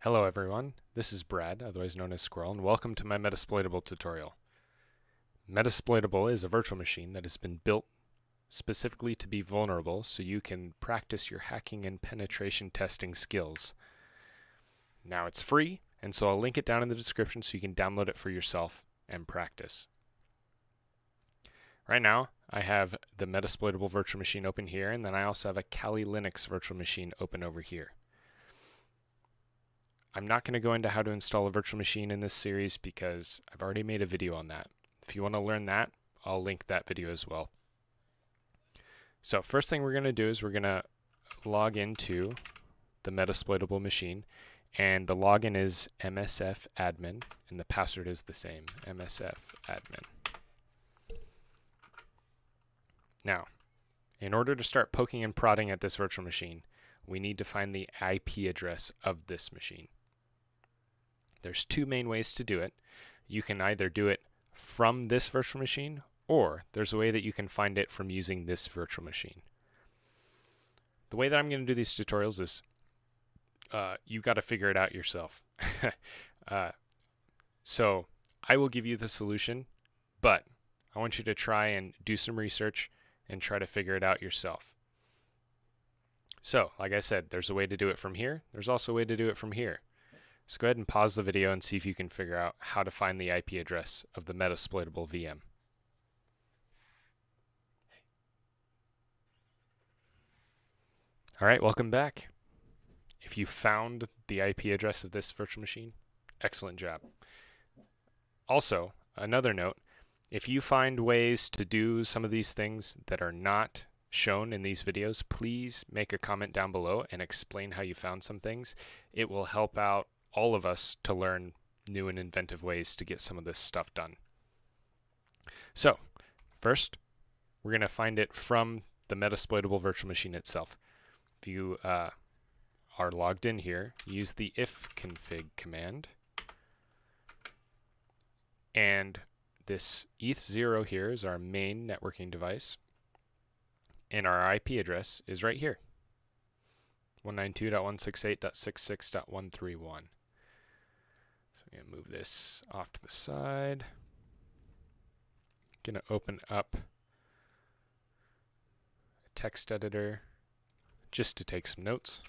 Hello everyone, this is Brad, otherwise known as Squirrel, and welcome to my Metasploitable tutorial. Metasploitable is a virtual machine that has been built specifically to be vulnerable so you can practice your hacking and penetration testing skills. Now it's free, and so I'll link it down in the description so you can download it for yourself and practice. Right now, I have the Metasploitable virtual machine open here, and then I also have a Kali Linux virtual machine open over here. I'm not going to go into how to install a virtual machine in this series because I've already made a video on that. If you want to learn that, I'll link that video as well. So first thing we're going to do is we're going to log into the Metasploitable machine, and the login is msfadmin, and the password is the same, msfadmin. Now, in order to start poking and prodding at this virtual machine, we need to find the IP address of this machine. There's two main ways to do it. You can either do it from this virtual machine, or there's a way that you can find it from using this virtual machine. The way that I'm going to do these tutorials is you got to figure it out yourself. So I will give you the solution, but I want you to try and do some research and try to figure it out yourself. So, like I said, there's a way to do it from here. There's also a way to do it from here. So go ahead and pause the video and see if you can figure out how to find the IP address of the Metasploitable VM. Alright, welcome back. If you found the IP address of this virtual machine, excellent job. Also, another note, if you find ways to do some of these things that are not shown in these videos, please make a comment down below and explain how you found some things. It will help out all of us to learn new and inventive ways to get some of this stuff done. So, first, we're going to find it from the Metasploitable virtual machine itself. If you are logged in here, use the ifconfig command, and this eth0 here is our main networking device, and our IP address is right here, 192.168.66.131. So I'm going to move this off to the side. I'm going to open up a text editor just to take some notes.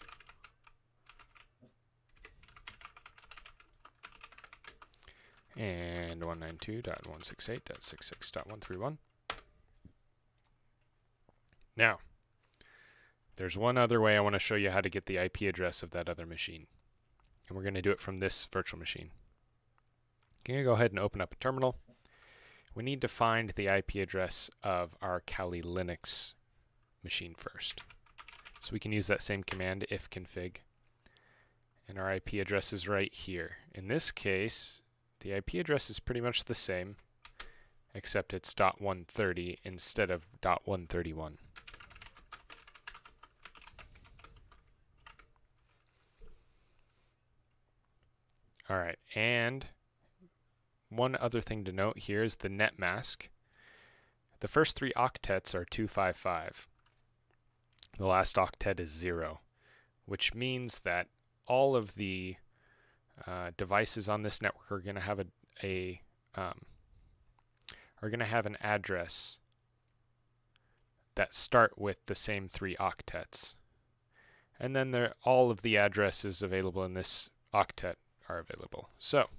And 192.168.66.131. Now, there's one other way I want to show you how to get the IP address of that other machine. And we're going to do it from this virtual machine. I'm going to go ahead and open up a terminal. We need to find the IP address of our Kali Linux machine first. So we can use that same command, ifconfig. And our IP address is right here. In this case, the IP address is pretty much the same, except it's .130 instead of .131. Alright, and one other thing to note here is the net mask. The first three octets are 255. The last octet is 0, which means that all of the devices on this network are going to have an address that start with the same three octets, and then all of the addresses available in this octet are available. So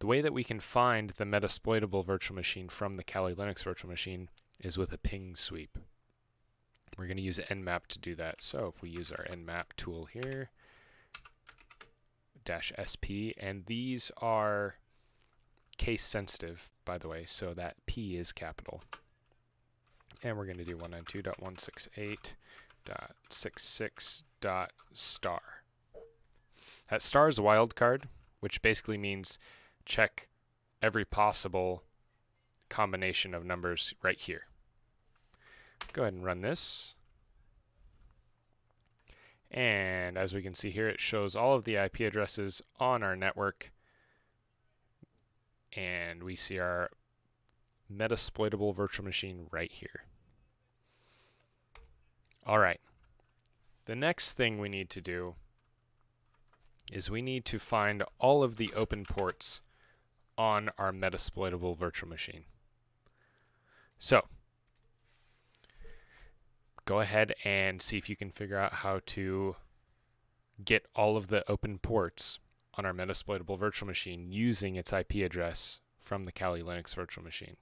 the way that we can find the Metasploitable virtual machine from the Kali Linux virtual machine is with a ping sweep. We're going to use nmap to do that. So if we use our nmap tool here, -sp, and these are case sensitive, by the way, so that P is capital. And we're going to do 192.168.66.star. That star is a wildcard, which basically means check every possible combination of numbers right here. Go ahead and run this. And as we can see here, it shows all of the IP addresses on our network. And we see our Metasploitable virtual machine right here. All right. The next thing we need to do is we need to find all of the open ports on our Metasploitable virtual machine. So, go ahead and see if you can figure out how to get all of the open ports on our Metasploitable virtual machine using its IP address from the Kali Linux virtual machine.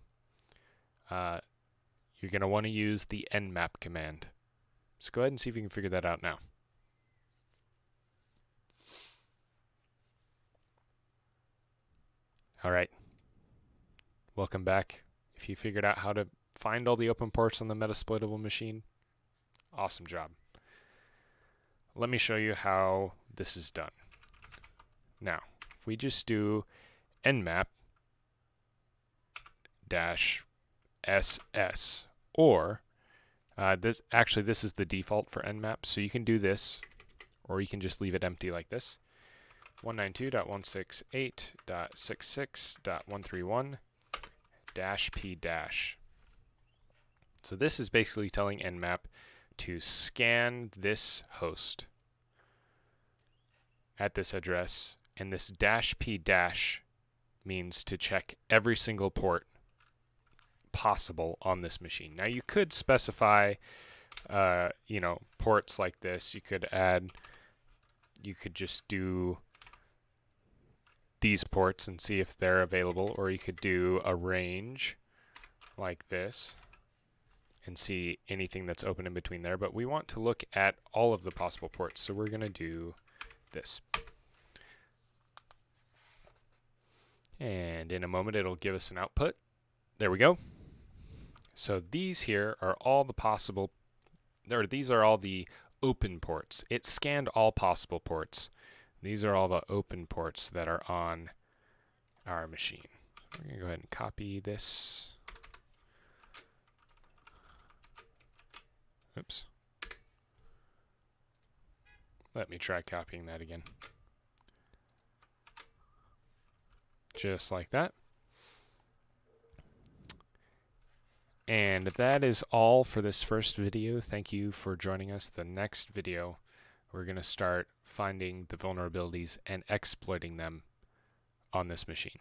You're going to want to use the nmap command. So go ahead and see if you can figure that out now. All right. Welcome back. If you figured out how to find all the open ports on the Metasploitable machine, awesome job. Let me show you how this is done. Now, if we just do nmap -ss, or this is the default for nmap, so you can do this, or you can just leave it empty like this. 192.168.66.131-p-. So this is basically telling nmap to scan this host at this address, and this -p- means to check every single port possible on this machine. Now you could specify ports like this. You could just do these ports and see if they're available, or you could do a range like this and see anything that's open in between there, but we want to look at all of the possible ports, so we're going to do this. And in a moment it'll give us an output. There we go. So these here are all the possible, these are all the open ports. It scanned all possible ports. These are all the open ports that are on our machine. We're going to go ahead and copy this. Oops. Let me try copying that again. Just like that. And that is all for this first video. Thank you for joining us. The next video, we're going to start finding the vulnerabilities and exploiting them on this machine.